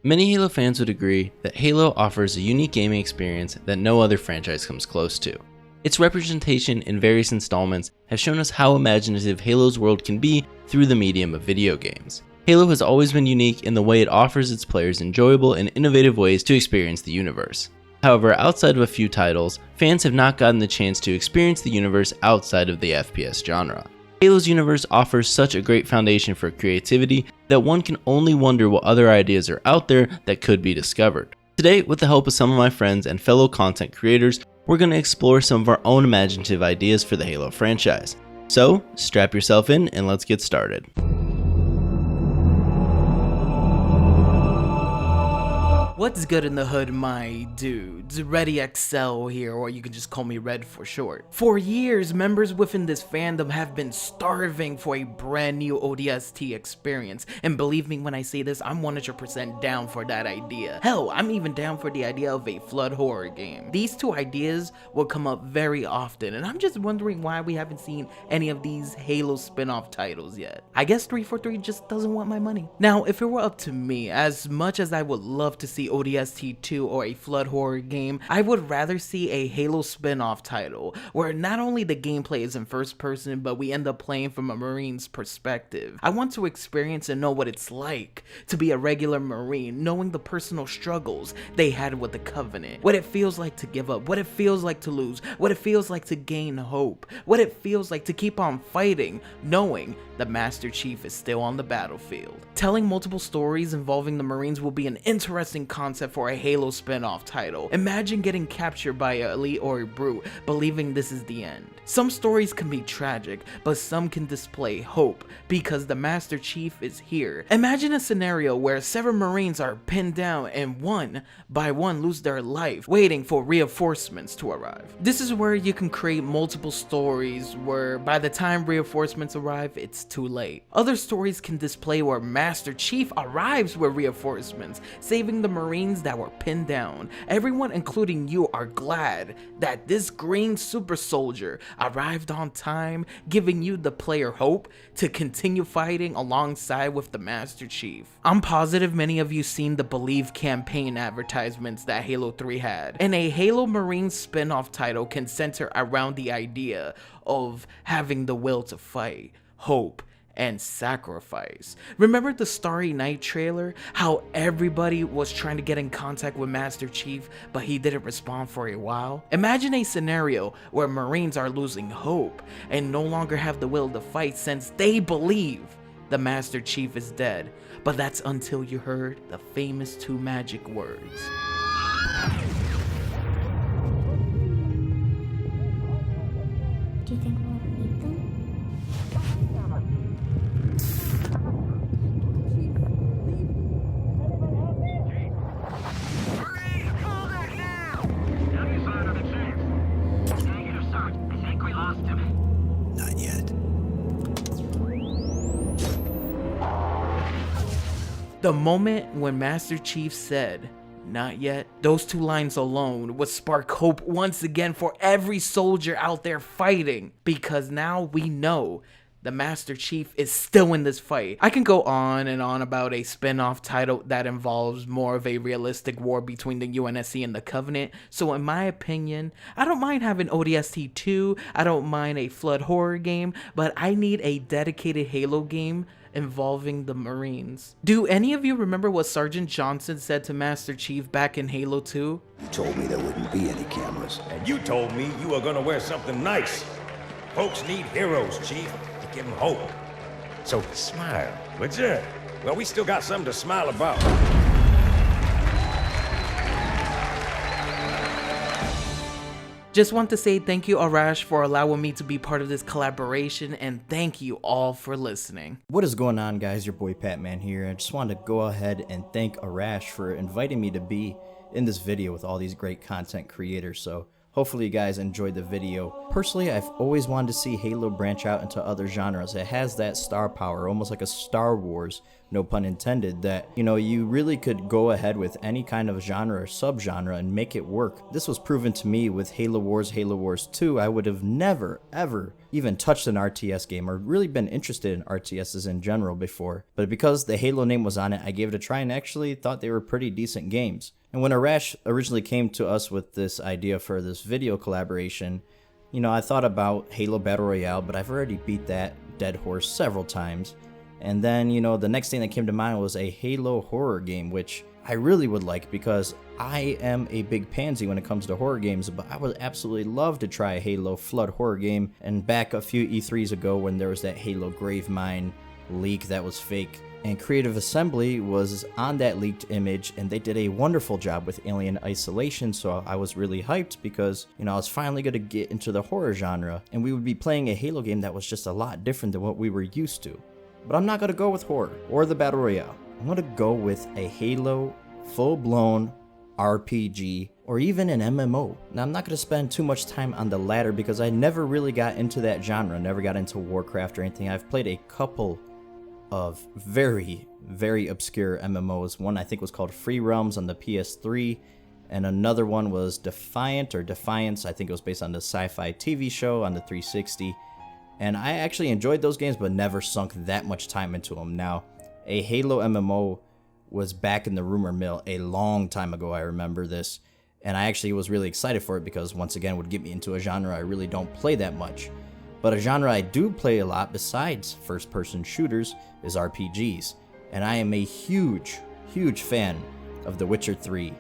Many Halo fans would agree that Halo offers a unique gaming experience that no other franchise comes close to. Its representation in various installments has shown us how imaginative Halo's world can be through the medium of video games. Halo has always been unique in the way it offers its players enjoyable and innovative ways to experience the universe. However, outside of a few titles, fans have not gotten the chance to experience the universe outside of the FPS genre. Halo's universe offers such a great foundation for creativity that one can only wonder what other ideas are out there that could be discovered. Today, with the help of some of my friends and fellow content creators, we're going to explore some of our own imaginative ideas for the Halo franchise. So, strap yourself in and let's get started. What's good in the hood, my dudes? Ready XL here, or you can just call me Red for short. For years, members within this fandom have been starving for a brand new ODST experience, and believe me when I say this, I'm 100% down for that idea. Hell, I'm even down for the idea of a flood horror game. These two ideas will come up very often, and I'm just wondering why we haven't seen any of these Halo spin-off titles yet. I guess 343 just doesn't want my money. Now, if it were up to me, as much as I would love to see ODST 2 or a flood horror game, I would rather see a Halo spin-off title where not only the gameplay is in first person, but we end up playing from a Marine's perspective. I want to experience and know what it's like to be a regular Marine, knowing the personal struggles they had with the Covenant, what it feels like to give up, what it feels like to lose, what it feels like to gain hope, what it feels like to keep on fighting, knowing the Master Chief is still on the battlefield. Telling multiple stories involving the Marines will be an interesting concept for a Halo spin-off title. Imagine getting captured by an elite or a brute, believing this is the end. Some stories can be tragic, but some can display hope because the Master Chief is here. Imagine a scenario where 7 Marines are pinned down and one by one lose their life, waiting for reinforcements to arrive. This is where you can create multiple stories where by the time reinforcements arrive, it's too late. Other stories can display where Master Chief arrives with reinforcements, saving the Marines that were pinned down. Everyone, including you, are glad that this green super soldier arrived on time, giving you the player hope to continue fighting alongside with the Master Chief. I'm positive many of you seen the Believe campaign advertisements that Halo 3 had, and a Halo Marines spin-off title can center around the idea of having the will to fight, hope, and sacrifice. Remember the Starry Night trailer? How everybody was trying to get in contact with Master Chief, but he didn't respond for a while? Imagine a scenario where Marines are losing hope and no longer have the will to fight since they believe the Master Chief is dead. But that's until you heard the famous 2 magic words. Do you think we'll ever meet them? Not yet. The moment when Master Chief said, "Not yet," those 2 lines alone would spark hope once again for every soldier out there fighting, because now we know the Master Chief is still in this fight. I can go on and on about a spin-off title that involves more of a realistic war between the UNSC and the Covenant, so in my opinion, I don't mind having ODST 2, I don't mind a flood horror game, but I need a dedicated Halo game involving the Marines. Do any of you remember what Sergeant Johnson said to Master Chief back in Halo 2? You told me there wouldn't be any cameras. And you told me you were gonna wear something nice. Folks need heroes, Chief, to give them hope. So smile, would you? Well, we still got something to smile about. Just want to say thank you, Arrrash, for allowing me to be part of this collaboration, and thank you all for listening. What is going on, guys? Your boy Patman here. I just wanted to go ahead and thank Arrrash for inviting me to be in this video with all these great content creators. So Hopefully you guys enjoyed the video. Personally, I've always wanted to see Halo branch out into other genres. It has that star power, almost like a Star Wars, no pun intended, that, you know, you really could go ahead with any kind of genre or subgenre and make it work. This was proven to me with Halo Wars 2. I would have never, ever even touched an RTS game or really been interested in RTSs in general before. But because the Halo name was on it, I gave it a try and actually thought they were pretty decent games. And when Arrrash originally came to us with this idea for this video collaboration, you know, I thought about Halo Battle Royale, but I've already beat that dead horse several times. And then, you know, the next thing that came to mind was a Halo horror game, which I really would like because I am a big pansy when it comes to horror games, but I would absolutely love to try a Halo Flood horror game. And back a few E3s ago when there was that Halo Gravemind leak that was fake, and Creative Assembly was on that leaked image, and they did a wonderful job with Alien Isolation, so I was really hyped because, you know, I was finally going to get into the horror genre, and we would be playing a Halo game that was just a lot different than what we were used to. But I'm not going to go with horror or the Battle Royale. I'm going to go with a Halo full-blown RPG or even an MMO. Now, I'm not going to spend too much time on the latter because I never really got into that genre, never got into Warcraft or anything. I've played a couple of very, very obscure MMOs. One I think was called Free Realms on the PS3, and another one was Defiant or Defiance. I think it was based on the sci-fi TV show on the 360. And I actually enjoyed those games, but never sunk that much time into them. Now, a Halo MMO was back in the rumor mill a long time ago. I remember this, and I actually was really excited for it because once again, it would get me into a genre I really don't play that much. But a genre I do play a lot besides first-person shooters is RPGs. And I am a huge, huge fan of The Witcher 3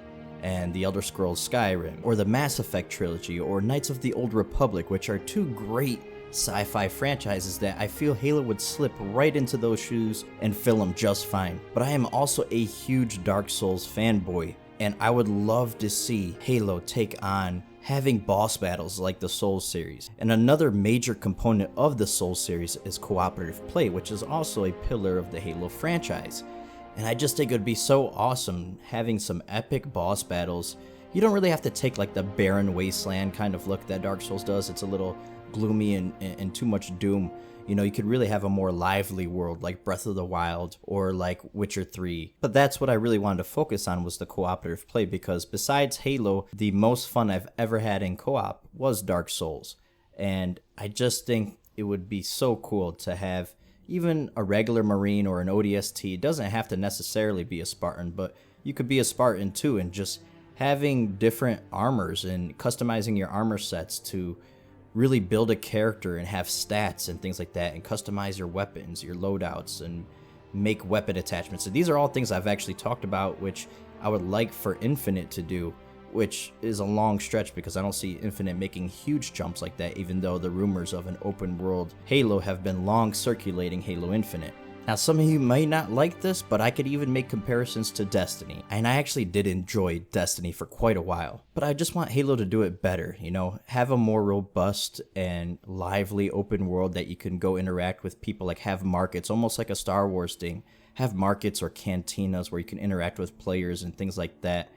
and The Elder Scrolls Skyrim, or the Mass Effect trilogy, or Knights of the Old Republic, which are two great sci-fi franchises that I feel Halo would slip right into those shoes and fill them just fine. But I am also a huge Dark Souls fanboy, and I would love to see Halo take on having boss battles like the Souls series. And another major component of the Souls series is cooperative play, which is also a pillar of the Halo franchise. And I just think it would be so awesome having some epic boss battles. You don't really have to take like the barren wasteland kind of look that Dark Souls does. It's a little gloomy and too much doom. You know, you could really have a more lively world like Breath of the Wild or like Witcher 3. But that's what I really wanted to focus on, was the cooperative play, because besides Halo, the most fun I've ever had in co-op was Dark Souls. And I just think it would be so cool to have even a regular Marine or an ODST. It doesn't have to necessarily be a Spartan, but you could be a Spartan too, and just having different armors and customizing your armor sets to really build a character and have stats and things like that, and customize your weapons, your loadouts, and make weapon attachments. So these are all things I've actually talked about, which I would like for Infinite to do, which is a long stretch because I don't see Infinite making huge jumps like that, even though the rumors of an open world Halo have been long circulating Halo Infinite. Now, some of you might not like this, but I could even make comparisons to Destiny, and I actually did enjoy Destiny for quite a while. But I just want Halo to do it better, you know, have a more robust and lively open world that you can go interact with people, like have markets, almost like a Star Wars thing. Have markets or cantinas where you can interact with players and things like that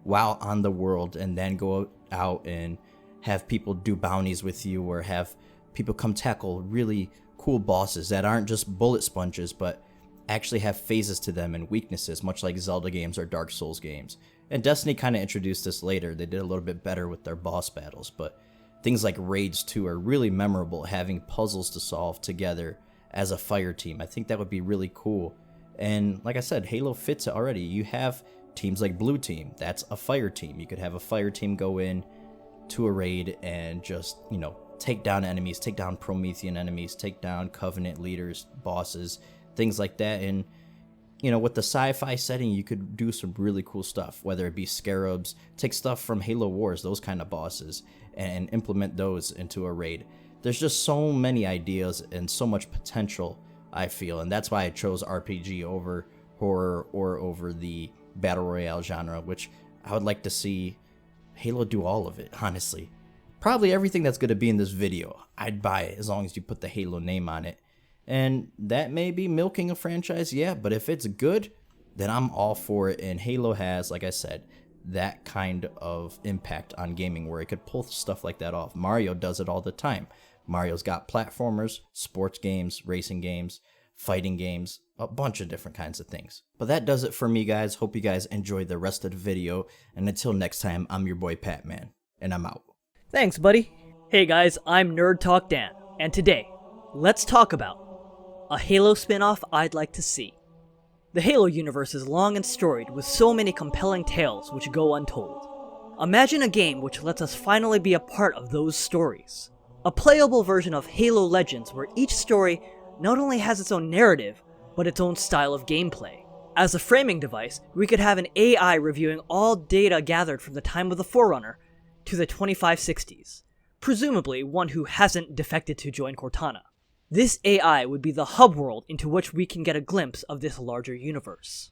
while on the world, and then go out and have people do bounties with you, or have people come tackle really cool bosses that aren't just bullet sponges, but actually have phases to them and weaknesses, much like Zelda games or Dark Souls games. And Destiny kind of introduced this later. They did a little bit better with their boss battles, but things like Raids 2 are really memorable, having puzzles to solve together as a fire team. I think that would be really cool. And like I said, Halo fits it already. You have teams like Blue Team, that's a fire team. You could have a fire team go in to a raid and just, you know, take down enemies, take down Promethean enemies, take down Covenant leaders, bosses, things like that. And, you know, with the sci-fi setting, you could do some really cool stuff, whether it be scarabs, take stuff from Halo Wars, those kind of bosses, and implement those into a raid. There's just so many ideas and so much potential, I feel, and that's why I chose RPG over horror or over the Battle Royale genre, which I would like to see Halo do all of it, honestly. Probably everything that's going to be in this video, I'd buy it as long as you put the Halo name on it. And that may be milking a franchise, yeah, but if it's good, then I'm all for it. And Halo has, like I said, that kind of impact on gaming where it could pull stuff like that off. Mario does it all the time. Mario's got platformers, sports games, racing games, fighting games, a bunch of different kinds of things. But that does it for me, guys. Hope you guys enjoyed the rest of the video. And until next time, I'm your boy Patman, and I'm out. Thanks, buddy. Hey guys, I'm Nerd Talk Dan, and today, let's talk about a Halo spin-off I'd like to see. The Halo universe is long and storied, with so many compelling tales which go untold. Imagine a game which lets us finally be a part of those stories. A playable version of Halo Legends where each story not only has its own narrative, but its own style of gameplay. As a framing device, we could have an AI reviewing all data gathered from the time of the Forerunner to the 2560s, presumably one who hasn't defected to join Cortana. This AI would be the hub world into which we can get a glimpse of this larger universe.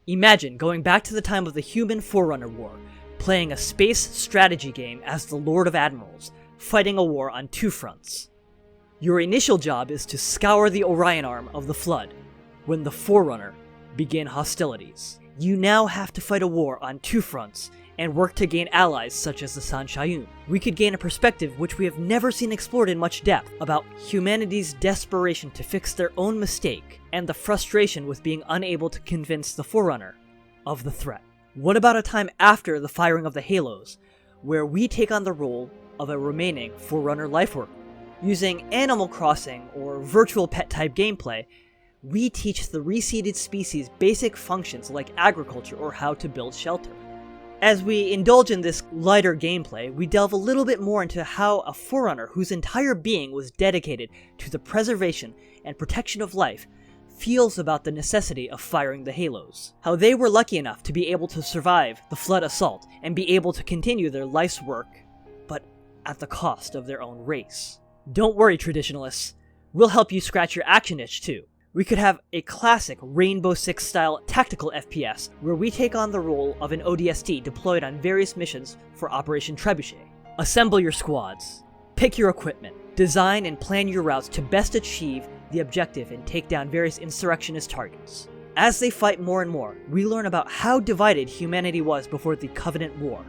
Imagine going back to the time of the human Forerunner War, playing a space strategy game as the Lord of Admirals, fighting a war on two fronts. Your initial job is to scour the Orion arm of the Flood, when the Forerunner begin hostilities. You now have to fight a war on two fronts, and work to gain allies such as the San Shayun. We could gain a perspective which we have never seen explored in much depth about humanity's desperation to fix their own mistake and the frustration with being unable to convince the Forerunner of the threat. What about a time after the firing of the Halos, where we take on the role of a remaining Forerunner lifework? Using Animal Crossing or virtual pet type gameplay, we teach the reseeded species basic functions like agriculture or how to build shelter. As we indulge in this lighter gameplay, we delve a little bit more into how a Forerunner whose entire being was dedicated to the preservation and protection of life feels about the necessity of firing the Halos. How they were lucky enough to be able to survive the Flood assault and be able to continue their life's work, but at the cost of their own race. Don't worry, traditionalists. We'll help you scratch your action itch too. We could have a classic Rainbow Six style tactical FPS where we take on the role of an ODST deployed on various missions for Operation Trebuchet. Assemble your squads, pick your equipment, design and plan your routes to best achieve the objective and take down various insurrectionist targets. As they fight more and more, we learn about how divided humanity was before the Covenant War,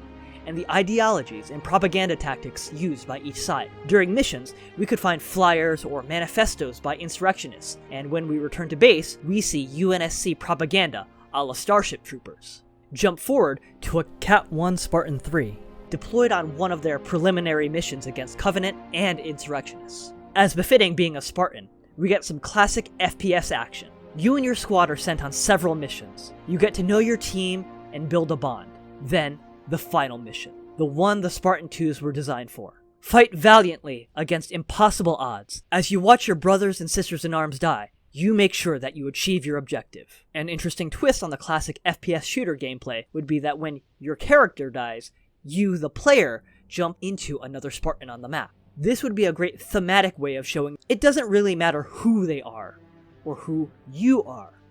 and the ideologies and propaganda tactics used by each side. During missions, we could find flyers or manifestos by insurrectionists, and when we return to base, we see UNSC propaganda a la Starship Troopers. Jump forward to a Cat 1 Spartan 3, deployed on one of their preliminary missions against Covenant and insurrectionists. As befitting being a Spartan, we get some classic FPS action. You and your squad are sent on several missions. You get to know your team and build a bond. Then, the final mission, the one the Spartan 2s were designed for. Fight valiantly against impossible odds. As you watch your brothers and sisters in arms die, you make sure that you achieve your objective. An interesting twist on the classic FPS shooter gameplay would be that when your character dies, you, the player, jump into another Spartan on the map. This would be a great thematic way of showing it doesn't really matter who they are, or who you are.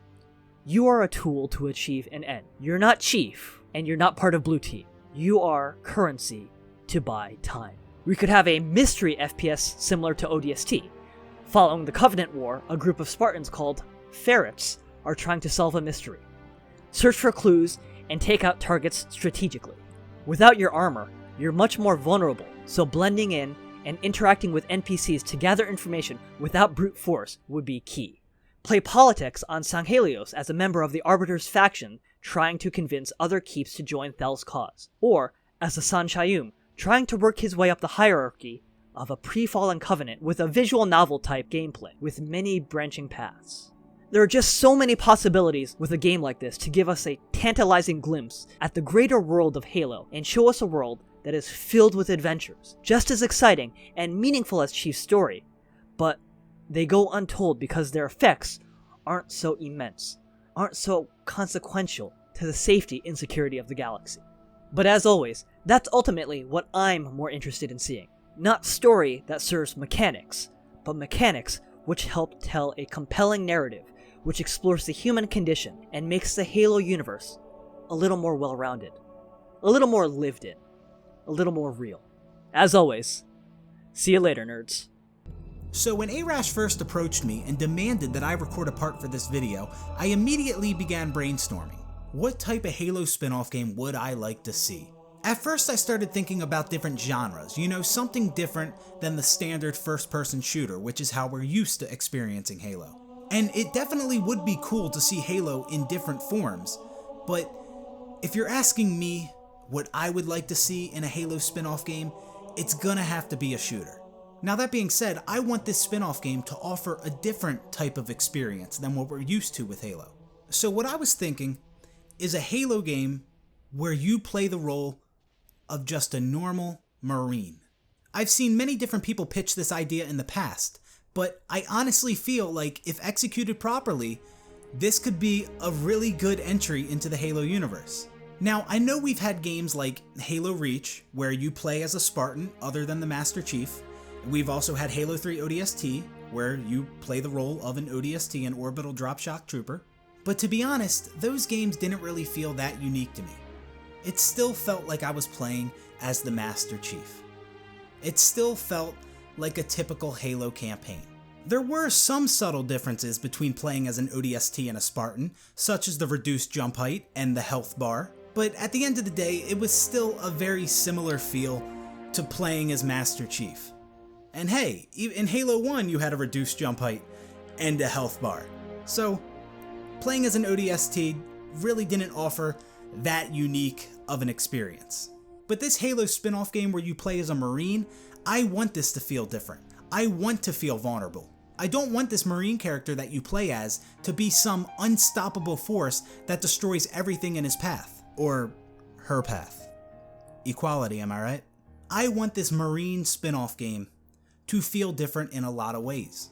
You are a tool to achieve an end. You're not Chief, and you're not part of Blue Team. You are currency to buy time. We could have a mystery FPS similar to ODST. Following the Covenant War, a group of Spartans called Ferrets are trying to solve a mystery, search for clues, and take out targets strategically. Without your armor, you're much more vulnerable, so blending in and interacting with NPCs to gather information without brute force would be key. Play politics on Sanghelios as a member of the Arbiter's faction trying to convince other keeps to join Thel's cause, or as a San Shayun trying to work his way up the hierarchy of a pre-fallen covenant with a visual novel type gameplay with many branching paths. There are just so many possibilities with a game like this to give us a tantalizing glimpse at the greater world of Halo and show us a world that is filled with adventures, just as exciting and meaningful as Chief's story, but they go untold because their effects aren't so immense, aren't so consequential to the safety and security of the galaxy. But as always, that's ultimately what I'm more interested in seeing. Not story that serves mechanics, but mechanics which help tell a compelling narrative which explores the human condition and makes the Halo universe a little more well-rounded, a little more lived in, a little more real. As always, see you later, nerds. So when Arrrash first approached me and demanded that I record a part for this video, I immediately began brainstorming. what type of Halo spin-off game would I like to see? At first I started thinking about different genres, something different than the standard first-person shooter, which is how we're used to experiencing Halo. And it definitely would be cool to see Halo in different forms, but if you're asking me what I would like to see in a Halo spin-off game, it's gonna have to be a shooter. Now that being said, I want this spin-off game to offer a different type of experience than what we're used to with Halo. So what I was thinking is a Halo game where you play the role of just a normal Marine. I've seen many different people pitch this idea in the past, but I honestly feel like if executed properly, this could be a really good entry into the Halo universe. Now, I know we've had games like Halo Reach, where you play as a Spartan other than the Master Chief. We've also had Halo 3 ODST, where you play the role of an ODST, an Orbital Drop Shock Trooper. But to be honest, those games didn't really feel that unique to me. It still felt like I was playing as the Master Chief. It still felt like a typical Halo campaign. There were some subtle differences between playing as an ODST and a Spartan, such as the reduced jump height and the health bar, but at the end of the day, it was still a very similar feel to playing as Master Chief. And hey, in Halo 1 you had a reduced jump height and a health bar, so playing as an ODST really didn't offer that unique of an experience. But this Halo spin-off game where you play as a Marine, I want this to feel different. I want to feel vulnerable. I don't want this Marine character that you play as to be some unstoppable force that destroys everything in his path. Or her path. Equality, am I right? I want this Marine spin-off game to feel different in a lot of ways.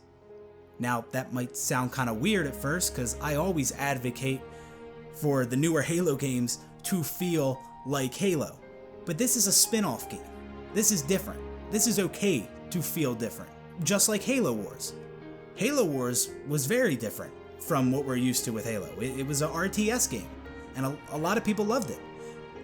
Now, that might sound kind of weird at first, because I always advocate for the newer Halo games to feel like Halo. But this is a spin-off game. This is different. This is okay to feel different. Just like Halo Wars. Halo Wars was very different from what we're used to with Halo. It was an RTS game, and a lot of people loved it.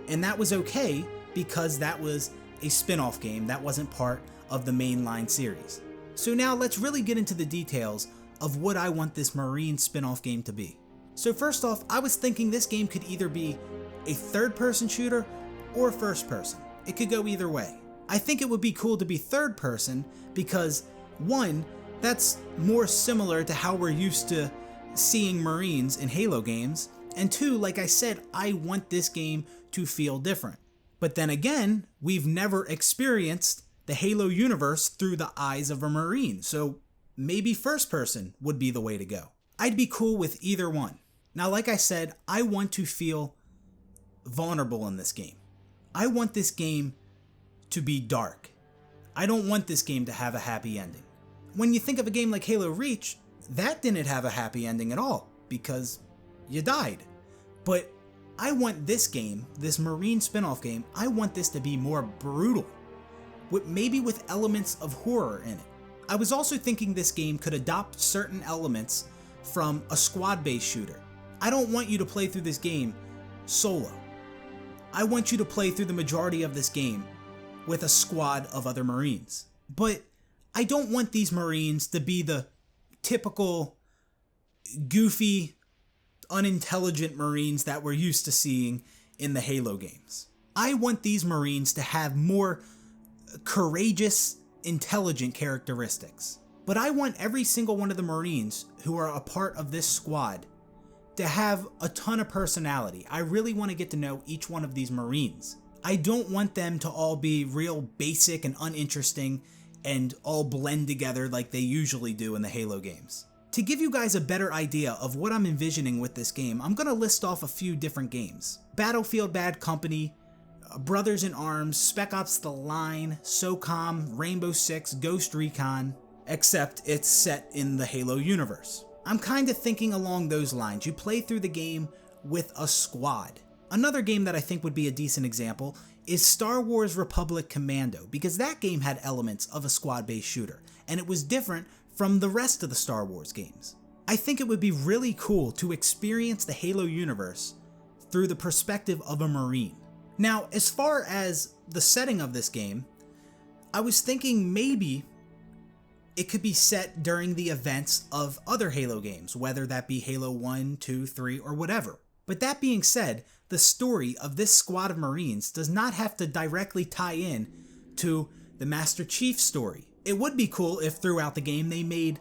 And that was okay because that was a spin-off game that wasn't part of the mainline series. So now let's really get into the details of what I want this Marine spin-off game to be. So first off, I was thinking this game could either be a third-person shooter or first-person. It could go either way. I think it would be cool to be third-person because, one, that's more similar to how we're used to seeing Marines in Halo games, and two, like I said, I want this game to feel different. But then again, we've never experienced the Halo universe through the eyes of a Marine, so maybe first person would be the way to go. I'd be cool with either one. Now, like I said, I want to feel vulnerable in this game. I want this game to be dark. I don't want this game to have a happy ending. When you think of a game like Halo Reach, that didn't have a happy ending at all, because you died. But I want this game, this Marine spin-off game, I want this to be more brutal, maybe with elements of horror in it. I was also thinking this game could adopt certain elements from a squad-based shooter. I don't want you to play through this game solo. I want you to play through the majority of this game with a squad of other Marines. But I don't want these Marines to be the typical goofy, unintelligent Marines that we're used to seeing in the Halo games. I want these Marines to have more courageous, intelligent characteristics. But I want every single one of the Marines who are a part of this squad to have a ton of personality. I really want to get to know each one of these Marines. I don't want them to all be real basic and uninteresting and all blend together like they usually do in the Halo games. To give you guys a better idea of what I'm envisioning with this game, I'm going to list off a few different games. Battlefield Bad Company, Brothers in Arms, Spec Ops The Line, SOCOM, Rainbow Six, Ghost Recon, except it's set in the Halo universe. I'm kind of thinking along those lines. You play through the game with a squad. Another game that I think would be a decent example is Star Wars Republic Commando, because that game had elements of a squad-based shooter, and it was different from the rest of the Star Wars games. I think it would be really cool to experience the Halo universe through the perspective of a Marine. Now, as far as the setting of this game, I was thinking maybe it could be set during the events of other Halo games, whether that be Halo 1, 2, 3, or whatever. But that being said, the story of this squad of Marines does not have to directly tie in to the Master Chief story. It would be cool if throughout the game they made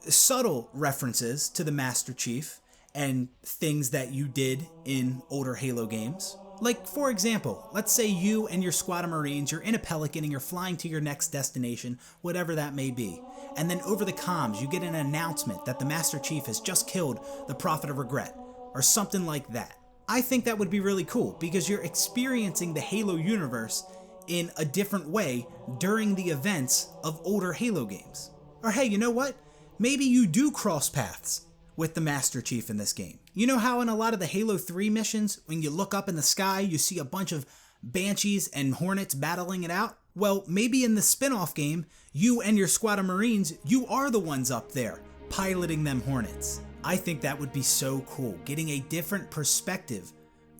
subtle references to the Master Chief and things that you did in older Halo games. Like, for example, let's say you and your squad of Marines, you're in a Pelican and you're flying to your next destination, whatever that may be. And then over the comms, you get an announcement that the Master Chief has just killed the Prophet of Regret, or something like that. I think that would be really cool because you're experiencing the Halo universe in a different way during the events of older Halo games. Or hey, you know what? Maybe you do cross paths with the Master Chief in this game. You know how in a lot of the Halo 3 missions, when you look up in the sky, you see a bunch of Banshees and Hornets battling it out? Well, maybe in the spin-off game, you and your squad of Marines, you are the ones up there, piloting them Hornets. I think that would be so cool, getting a different perspective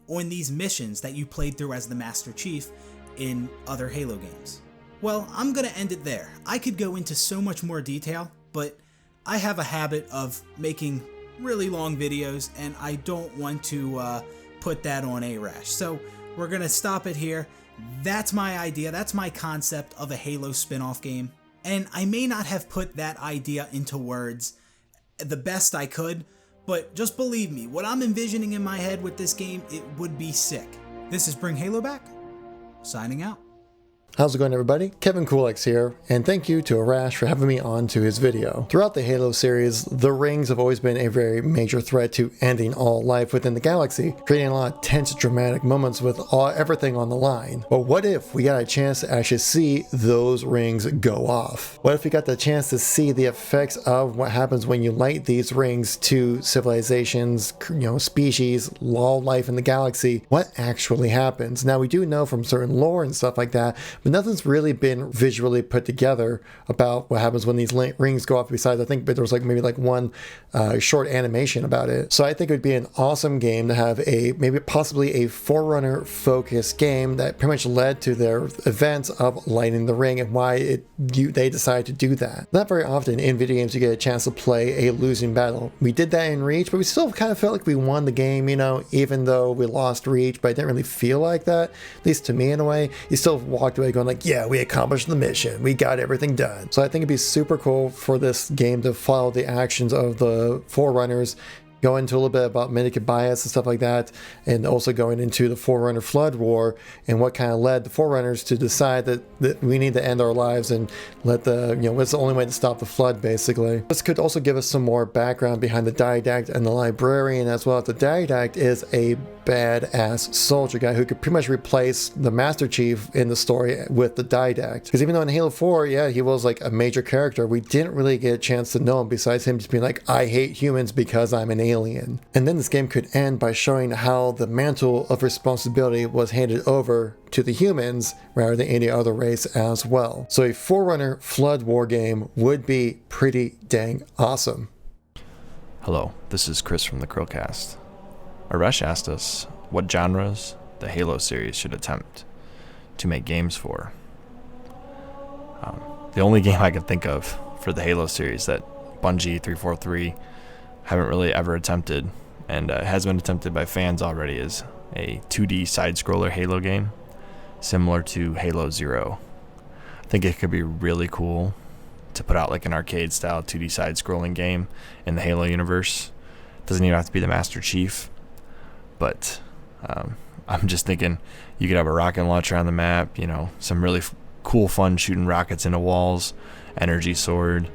on these missions that you played through as the Master Chief in other Halo games. Well, I'm gonna end it there. I could go into so much more detail, but I have a habit of making really long videos, and I don't want to put that on Arrrash. So we're gonna stop it here. That's my idea, that's my concept of a Halo spin-off game. And I may not have put that idea into words the best I could, but just believe me, what I'm envisioning in my head with this game, it would be sick. This is Bring Halo Back, signing out. How's it going, everybody? Kevinkoolx here, and thank you to Arrrash for having me on to his video. Throughout the Halo series, the rings have always been a very major threat to ending all life within the galaxy, creating a lot of tense, dramatic moments with everything on the line. But what if we got a chance to actually see those rings go off? What if we got the chance to see the effects of what happens when you light these rings to civilizations, species, all life in the galaxy? What actually happens? Now, we do know from certain lore and stuff like that, but nothing's really been visually put together about what happens when these rings go off. Besides, I think there was maybe one short animation about it. So I think it would be an awesome game to have possibly a Forerunner focused game that pretty much led to their events of lighting the ring and why they decided to do that. Not very often in video games you get a chance to play a losing battle. We did that in Reach, but we still kind of felt like we won the game, even though we lost Reach, but I didn't really feel like that, at least to me in a way. You still walked away going yeah, we accomplished the mission, we got everything done. So I think it'd be super cool for this game to follow the actions of the Forerunners, go into a little bit about Mendicant bias and stuff like that, and also going into the Forerunner Flood War and what kind of led the Forerunners to decide that we need to end our lives and let it's the only way to stop the Flood, basically. This could also give us some more background behind the Didact and the Librarian as well. The Didact is a badass soldier guy who could pretty much replace the Master Chief in the story with the Didact. Because even though in Halo 4, yeah, he was a major character, we didn't really get a chance to know him besides him just being I hate humans because I'm an alien. And then this game could end by showing how the mantle of responsibility was handed over to the humans rather than any other race as well. So a Forerunner Flood War game would be pretty dang awesome. Hello, this is Chris from the Chrillcast. Arrrash asked us what genres the Halo series should attempt to make games for. The only game I can think of for the Halo series that Bungie 343 haven't really ever attempted, and has been attempted by fans already, is a 2D side-scroller Halo game, similar to Halo Zero. I think it could be really cool to put out an arcade-style 2D side-scrolling game in the Halo universe. Doesn't even have to be the Master Chief, but I'm just thinking you could have a rocket launcher on the map, some really cool fun shooting rockets into walls, energy sword,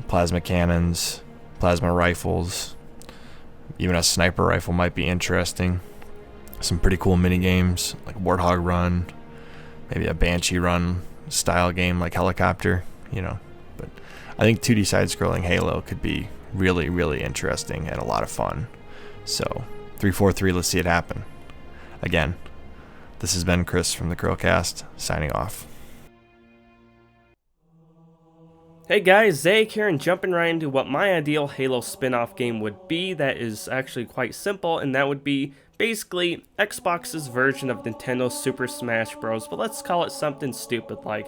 plasma cannons, plasma rifles, even a sniper rifle might be interesting. Some pretty cool mini games like Warthog Run, maybe a Banshee Run style game like Helicopter, But I think 2D side-scrolling Halo could be really, really interesting and a lot of fun. So 343, let's see it happen. Again, this has been Chris from the Chrillcast, signing off. Hey guys, Zejik here, and jumping right into what my ideal Halo spin-off game would be. That is actually quite simple, and that would be basically Xbox's version of Nintendo Super Smash Bros. But let's call it something stupid like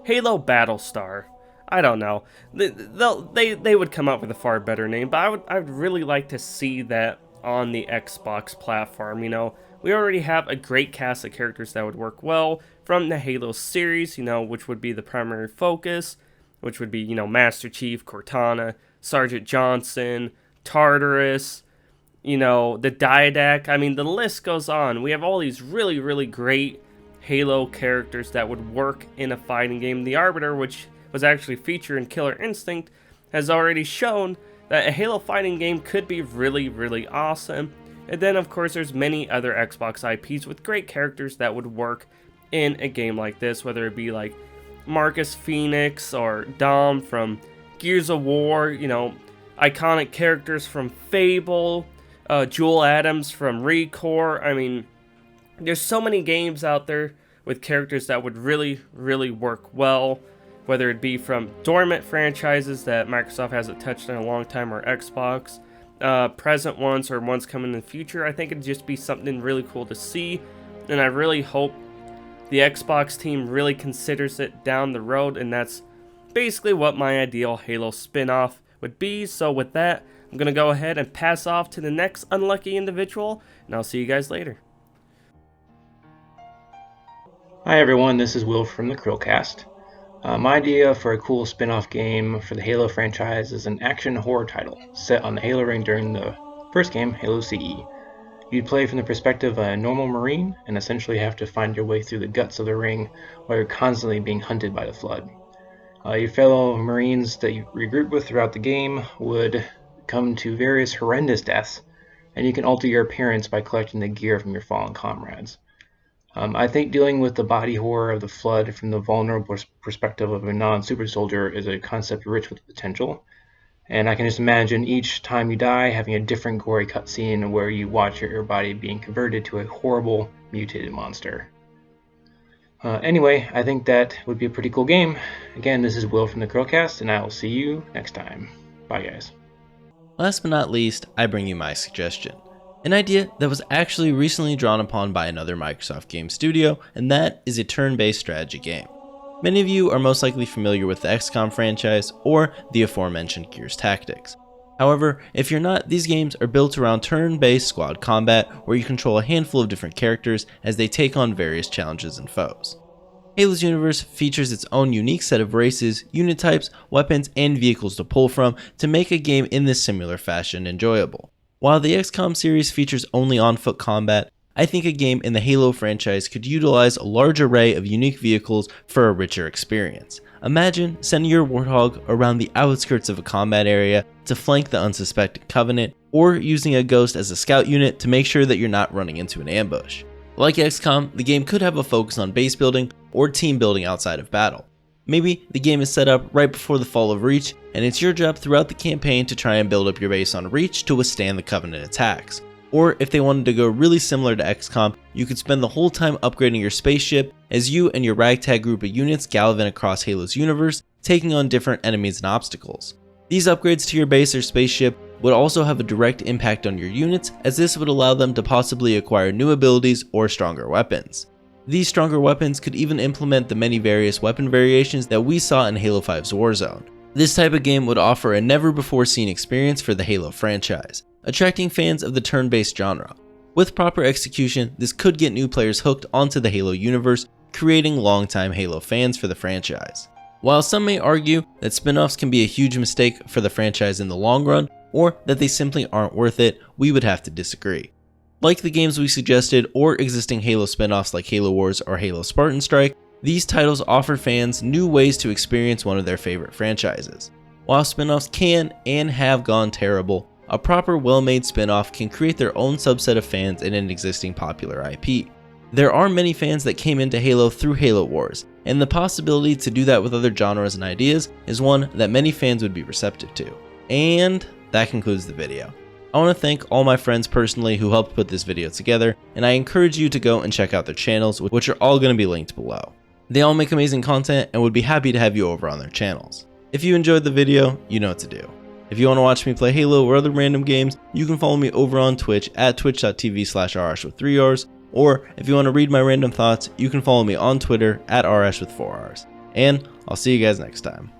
Halo Battlestar. I don't know. They would come up with a far better name, but I would really like to see that on the Xbox platform. You know, we already have a great cast of characters that would work well from the Halo series, you know, which would be the primary focus, which would be, you know, Master Chief, Cortana, Sergeant Johnson, Tartarus, you know, the Didac. I mean, the list goes on. We have all these really, really great Halo characters that would work in a fighting game. The Arbiter, which was actually featured in Killer Instinct, has already shown that a Halo fighting game could be really, really awesome. And then, of course, there's many other Xbox IPs with great characters that would work in a game like this, whether it be like Marcus Phoenix or Dom from Gears of War, you know, iconic characters from Fable, Joel Adams from ReCore. I mean, there's so many games out there with characters that would really, really work well, whether it be from dormant franchises that Microsoft hasn't touched in a long time, or Xbox, present ones or ones coming in the future. I think it'd just be something really cool to see, and I really hope the Xbox team really considers it down the road, and that's basically what my ideal Halo spin-off would be. So with that, I'm going to go ahead and pass off to the next unlucky individual, and I'll see you guys later. Hi everyone, this is Will from the Chrillcast. My idea for a cool spin-off game for the Halo franchise is an action horror title set on the Halo ring during the first game, Halo CE. You'd play from the perspective of a normal Marine and essentially have to find your way through the guts of the ring while you're constantly being hunted by the Flood. Your fellow Marines that you regroup with throughout the game would come to various horrendous deaths, and you can alter your appearance by collecting the gear from your fallen comrades. I think dealing with the body horror of the Flood from the vulnerable perspective of a non-super soldier is a concept rich with potential, and I can just imagine each time you die having a different gory cutscene where you watch your body being converted to a horrible mutated monster. Anyway, I think that would be a pretty cool game. Again, this is Will from the Chrillcast, and I will see you next time. Bye guys. Last but not least, I bring you my suggestion. An idea that was actually recently drawn upon by another Microsoft game studio, and that is a turn-based strategy game. Many of you are most likely familiar with the XCOM franchise or the aforementioned Gears Tactics. However, if you're not, these games are built around turn-based squad combat where you control a handful of different characters as they take on various challenges and foes. Halo's universe features its own unique set of races, unit types, weapons, and vehicles to pull from to make a game in this similar fashion enjoyable. While the XCOM series features only on-foot combat, I think a game in the Halo franchise could utilize a large array of unique vehicles for a richer experience. Imagine sending your Warthog around the outskirts of a combat area to flank the unsuspecting Covenant, or using a Ghost as a scout unit to make sure that you're not running into an ambush. Like XCOM, the game could have a focus on base building or team building outside of battle. Maybe the game is set up right before the fall of Reach, and it's your job throughout the campaign to try and build up your base on Reach to withstand the Covenant attacks. Or if they wanted to go really similar to XCOM, you could spend the whole time upgrading your spaceship as you and your ragtag group of units gallivant across Halo's universe, taking on different enemies and obstacles. These upgrades to your base or spaceship would also have a direct impact on your units, as this would allow them to possibly acquire new abilities or stronger weapons. These stronger weapons could even implement the many various weapon variations that we saw in Halo 5's Warzone. This type of game would offer a never-before-seen experience for the Halo franchise, attracting fans of the turn-based genre. With proper execution, this could get new players hooked onto the Halo universe, creating longtime Halo fans for the franchise. While some may argue that spin-offs can be a huge mistake for the franchise in the long run, or that they simply aren't worth it, we would have to disagree. Like the games we suggested or existing Halo spin-offs like Halo Wars or Halo Spartan Strike, these titles offer fans new ways to experience one of their favorite franchises. While spin-offs can and have gone terrible, a proper well-made spin-off can create their own subset of fans in an existing popular IP. There are many fans that came into Halo through Halo Wars, and the possibility to do that with other genres and ideas is one that many fans would be receptive to. And that concludes the video. I want to thank all my friends personally who helped put this video together, and I encourage you to go and check out their channels, which are all going to be linked below. They all make amazing content and would be happy to have you over on their channels. If you enjoyed the video, you know what to do. If you want to watch me play Halo or other random games, you can follow me over on Twitch at twitch.tv/Arrrash with 3 Rs, or if you want to read my random thoughts, you can follow me on Twitter at Arrrash with 4 Rs. And I'll see you guys next time.